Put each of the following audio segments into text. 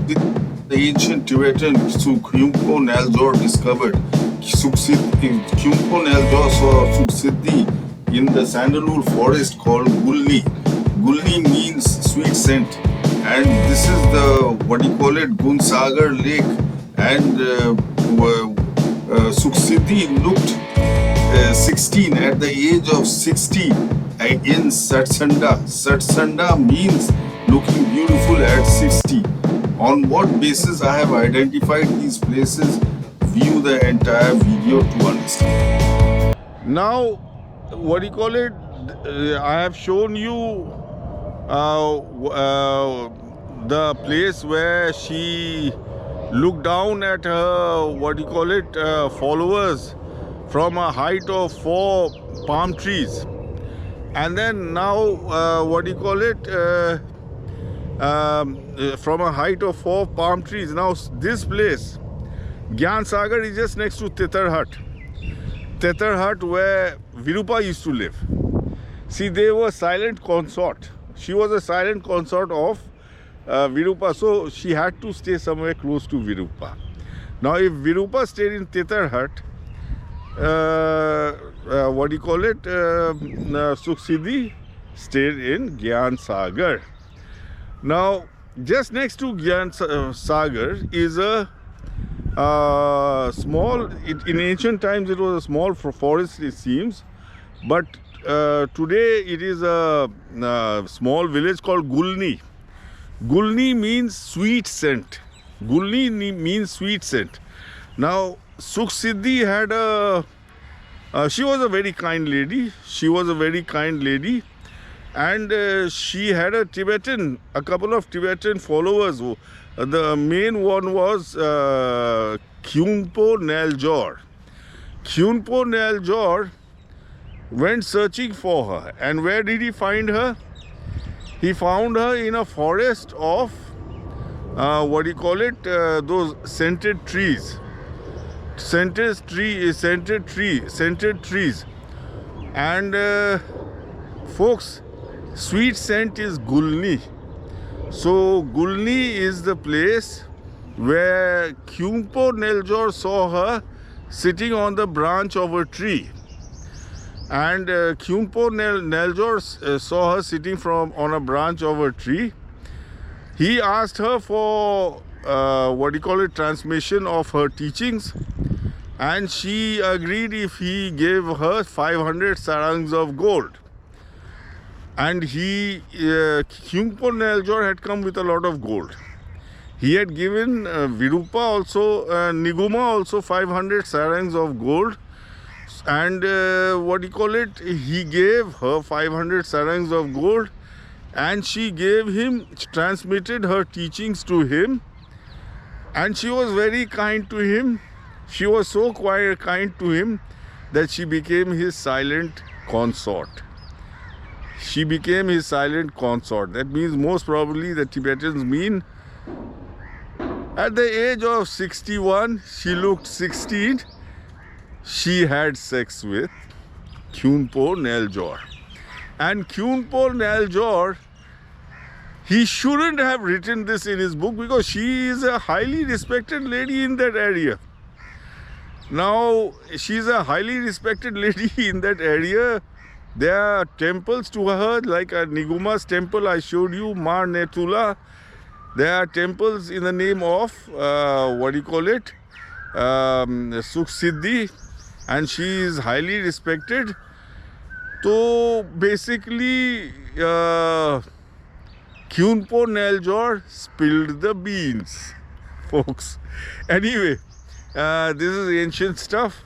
The ancient Tibetan Kyungpo Naljor discovered Kyungpo Naljor saw Sukhasiddhi in the sandalwood forest called Gulni. Gulni means sweet scent, and this is the Gunsagar Lake. And Sukhasiddhi looked 16 at the age of 60 in Satsanda. Satsanda means looking beautiful at 60. On what basis I have identified these places? View the entire video to understand. Now, I have shown you the place where she looked down at her followers from a height of 4 palm trees. And then now from a height of 4 palm trees. Now this place, Gyan Sagar, is just next to Tetar Hut where Virupa used to live. See, they were silent consort. She was a silent consort of Virupa, so she had to stay somewhere close to Virupa. Now if Virupa stayed in Tetar Hut, Sukhasiddhi stayed in Gyan Sagar. Now, just next to Gyan Sagar is a small, in ancient times it was a small forest, it seems, but today it is a small village called Gulni. Gulni means sweet scent. Gulni means sweet scent. Now, Sukhasiddhi had she was a very kind lady. And she had a couple of Tibetan followers. The main one was Kyungpo Naljor. Kyungpo Naljor went searching for her. And where did he find her? He found her in a forest of those scented trees. Scented trees. And folks, sweet scent is Gulni. So Gulni is the place where Kyungpo Naljor saw her sitting on the branch of a tree. And Kyungpo Naljor saw her sitting on a branch of a tree. He asked her for transmission of her teachings, and she agreed if he gave her 500 sarangs of gold. And Kyungpo Naljor had come with a lot of gold. He had given Virupa also, Niguma also 500 sarangs of gold. And he gave her 500 sarangs of gold, and she transmitted her teachings to him. And she was very kind to him. She was so quite kind to him that she became his silent consort. That means most probably the Tibetans mean at the age of 61, she looked 16. She had sex with Kyungpo Naljor. And Kyungpo Naljor, he shouldn't have written this in his book because she is a highly respected lady in that area. Now, she's a highly respected lady in that area. There are temples to her, like a Niguma's temple I showed you, Mar Netula. There are temples in the name of, Sukhasiddhi, and she is highly respected. So, basically, Kyungpo Naljor spilled the beans, folks. Anyway, this is ancient stuff,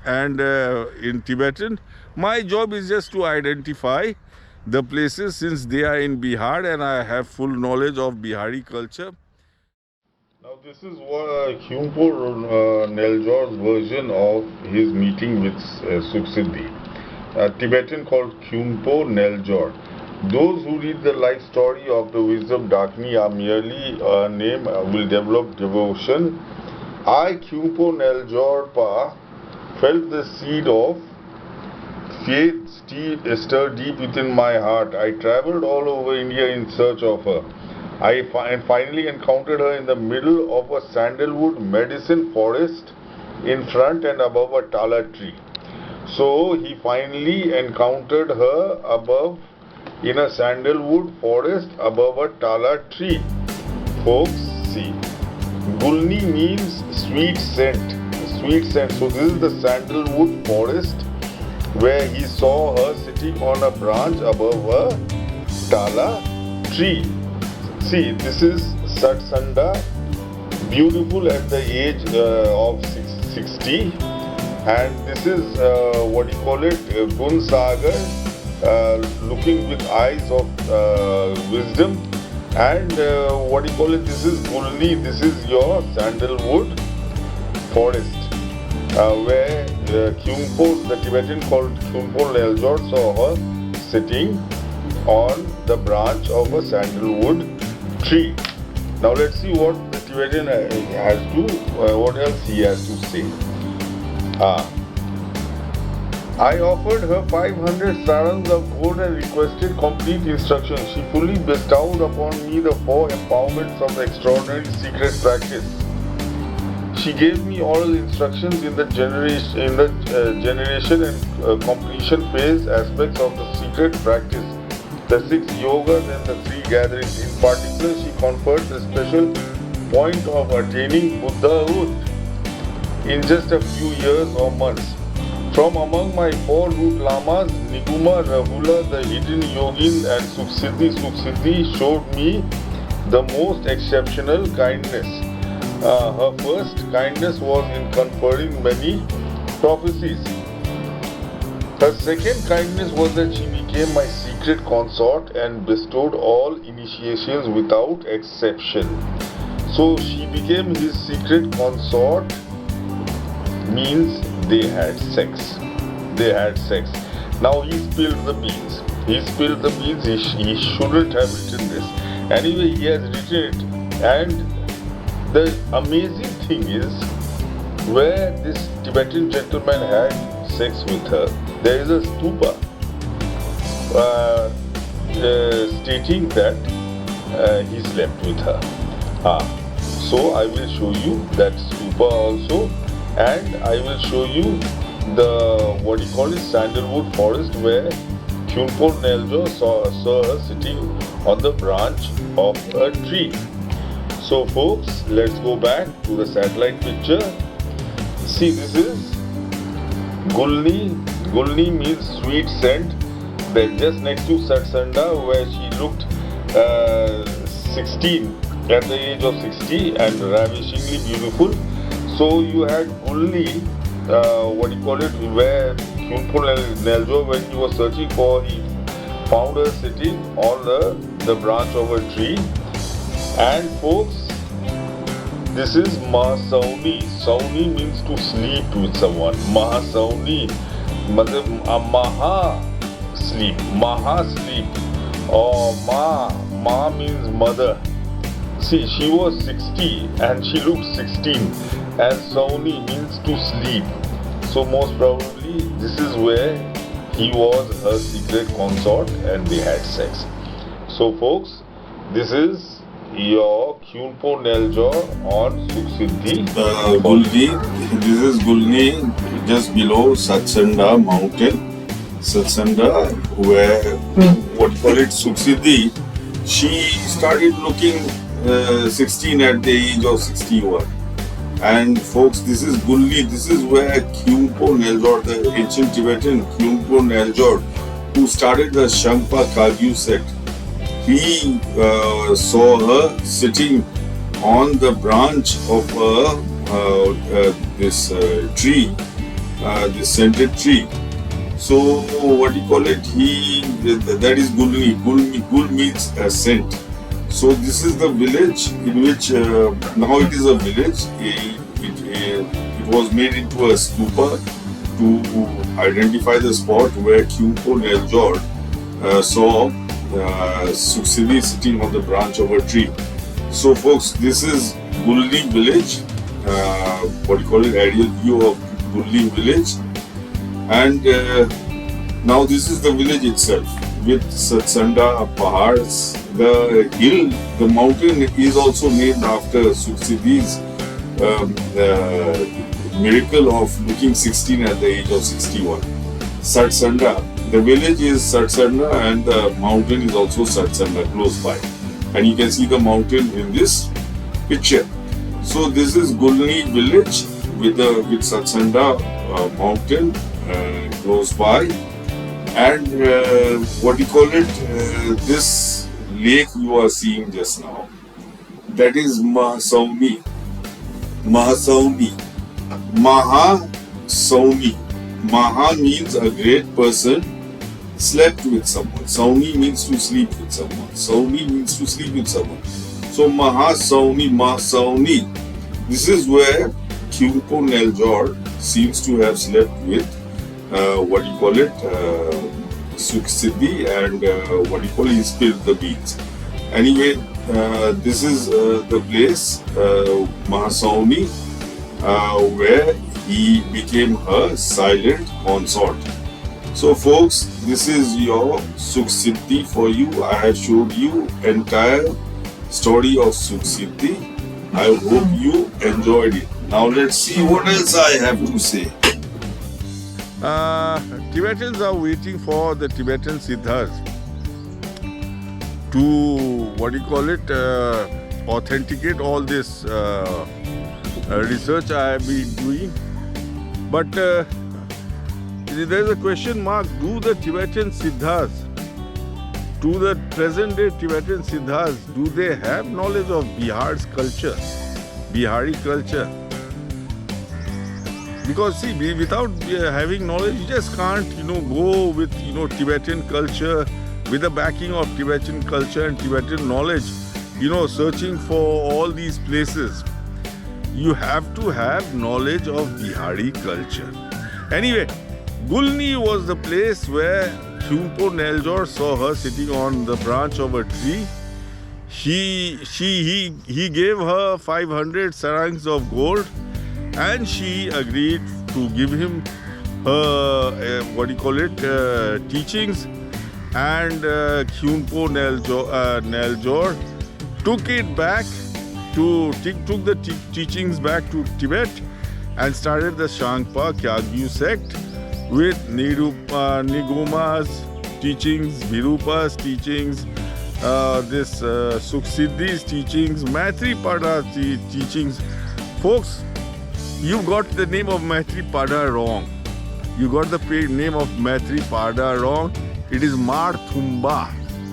and in Tibetan. My job is just to identify the places since they are in Bihar and I have full knowledge of Bihari culture. Now this is Kyungpo Naljor's version of his meeting with Sukhasiddhi. A Tibetan called Kyungpo Naljor. Those who read the life story of the wisdom Dakini are merely a name will develop devotion. I, Kyungpo Naljor Pa, felt the seed of faith stirred deep within my heart. I travelled all over India in search of her. I finally encountered her in the middle of a sandalwood medicine forest in front and above a tala tree. So he finally encountered her above in a sandalwood forest above a tala tree. Folks, see, Gulni means sweet scent. Sweet scent. So this is the sandalwood forest where he saw her sitting on a branch above a tala tree. See, this is Satsanda, beautiful at the age of 60, and this is what you call it, Gun Sagar, looking with eyes of wisdom, and what you call it, this is Gulni, this is your sandalwood forest, where Kyungpo, the Tibetan called Kyungpo Neljot, saw her sitting on the branch of a sandalwood tree. Now let's see what the Tibetan has to, what else he has to say. I offered her 500 sarangs of gold and requested complete instructions. She fully bestowed upon me the 4 empowerments of the extraordinary secret practice. She gave me all instructions in the generation and completion phase aspects of the secret practice, the 6 yogas and the 3 gatherings. In particular, she conferred the special point of attaining Buddhahood in just a few years or months. From among my 4 root lamas, Niguma, Rahula, the hidden yogin and Sukhasiddhi showed me the most exceptional kindness. Her first kindness was in conferring many prophecies. Her second kindness was that she became my secret consort and bestowed all initiations without exception. So she became his secret consort means they had sex. They had sex. Now he spilled the beans. He spilled the beans. He shouldn't have written this. Anyway, he has written it. And the amazing thing is, where this Tibetan gentleman had sex with her, there is a stupa stating that he slept with her. So I will show you that stupa also, and I will show you the, what you call it, sandalwood forest where Kyungpo Neljo saw her sitting on the branch of a tree. So folks, let's go back to the satellite picture. See, this is Gulni. Gulni means sweet scent. Then just next to Satsanda, where she looked 16, at the age of 60, and ravishingly beautiful. So you had Gulni, what you call it, where Kyungpo Neljo, when he was searching for, he found her sitting on the branch of a tree. And folks, this is Mahasauni. Sauni means to sleep with someone. Mahasauni, Maha sleep, Maha sleep, or Ma means mother. See, she was 60 and she looked 16, and Sauni means to sleep. So most probably this is where he was her secret consort and they had sex. So folks, this is your Kyungpo Neljo on Sukhasiddhi. Gulni, this is Gulni just below Satsanda mountain. Satsanda, where what you call it, Sukhasiddhi, she started looking 16 at the age of 61. And folks, this is Gulni, this is where Kyungpo Neljot, the ancient Tibetan Kyungpo Neljot, who started the Shangpa Kagyu sect, he saw her sitting on the branch of this tree, this scented tree. So what do you call it? That is Gulni. Gul means scent. So this is the village in which now it is a village. It was made into a stupa to identify the spot where Kyungpo Neljot saw Sukhasiddhi sitting on the branch of a tree. So folks, this is Gulni village, what you call it, aerial view of Gulni village. And now this is the village itself. with Satsanda Pahads. The hill, the mountain is also named after Sukhasiddhi's miracle of looking 16 at the age of 61. Satsanda, the village is Satsanda and the mountain is also Satsanda close by. And you can see the mountain in this picture. So this is Gulni village with Satsanda mountain close by. And this lake you are seeing just now, that is Mahasauni. Mahasauni. Mahasauni. Maha means a great person slept with someone. Sauni means to sleep with someone. Sauni means to sleep with someone. So Mahasauni, Mahasauni. This is where Khunpo Neljor seems to have slept with Sukhasiddhi and he spilled the beans. Anyway, this is the place, Mahasauni, where he became her silent consort. So folks, this is your Sukhasiddhi for you. I have showed you entire story of Sukhasiddhi. I hope you enjoyed it. Now let's see what else I have to say. Tibetans are waiting for the Tibetan siddhas to authenticate all this research I have been doing. But there is a question mark: do the Tibetan siddhas, to the present day Tibetan siddhas, do they have knowledge of Bihar's culture, Bihari culture? Because see, without having knowledge, you just can't, go with, Tibetan culture, with the backing of Tibetan culture and Tibetan knowledge, searching for all these places. You have to have knowledge of Bihari culture. Anyway, Gulni was the place where Khunpo Neljor saw her sitting on the branch of a tree. He gave her 500 sarangs of gold, and she agreed to give him her teachings. And Khunpo Neljor took the teachings back to Tibet and started the Shangpa Kyagyu sect with Nigoma's teachings, Virupa's teachings, Sukhasiddhi's teachings, Maitripada teachings. Folks, you got the name of Maitripada wrong. You got the name of Maitripada wrong. It is Marthumba.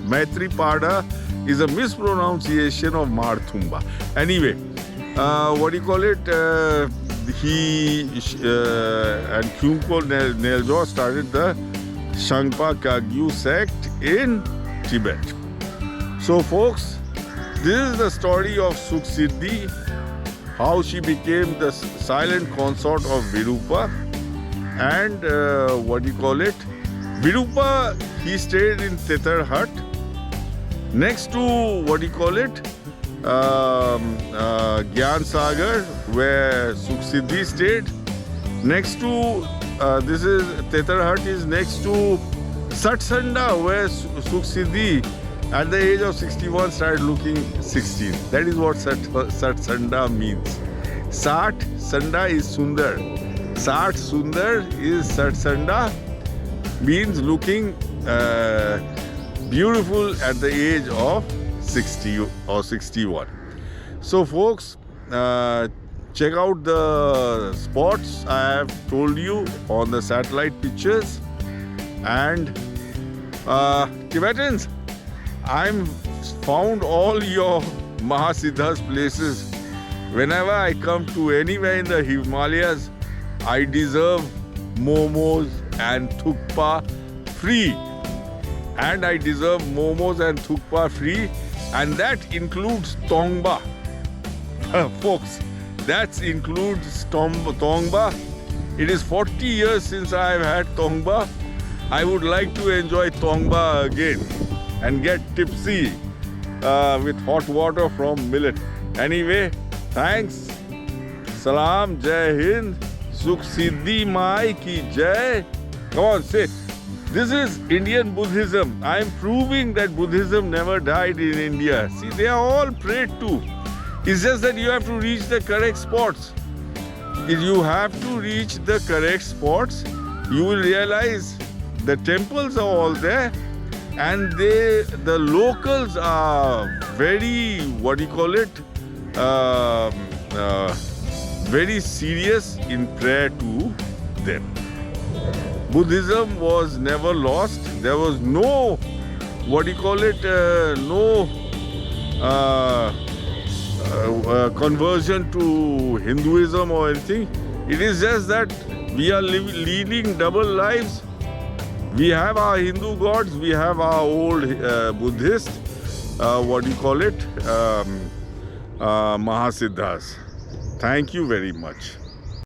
Maitripada is a mispronunciation of Marthumba. Anyway, he and Khunpo Neljor started the Shangpa Kagyu sect in Tibet. So folks, this is the story of Sukhasiddhi, how she became the silent consort of Virupa. And Virupa, he stayed in Tetar hut next to Gyan Sagar, where Sukhasiddhi stayed. Next to this is Tetar hut is next to Satsanda, where Sukhasiddhi at the age of 61 started looking 16. That is what Satsanda means. Sat Sanda is Sundar. Sat Sundar is Satsanda, means looking beautiful at the age of 60 or 61. So folks, check out the spots I have told you on the satellite pictures. And Tibetans, I'm found all your Mahasiddhas places. Whenever I come to anywhere in the Himalayas, I deserve momos and thukpa free. And I deserve momos and thukpa free. And that includes Tongba. Folks, that includes Tongba. It is 40 years since I have had Tongba. I would like to enjoy Tongba again and get tipsy with hot water from millet. Anyway, thanks. Salam, Jai Hind. Sukhasiddhi Mai ki Jai. Come on, sit. This is Indian Buddhism. I am proving that Buddhism never died in India. See, they are all prayed to. It's just that you have to reach the correct spots. If you have to reach the correct spots, you will realize the temples are all there, and the locals are very, very serious in prayer to them. Buddhism was never lost. There was no, conversion to Hinduism or anything. It is just that we are leading double lives. We have our Hindu gods, we have our old Buddhist, Mahasiddhas. Thank you very much.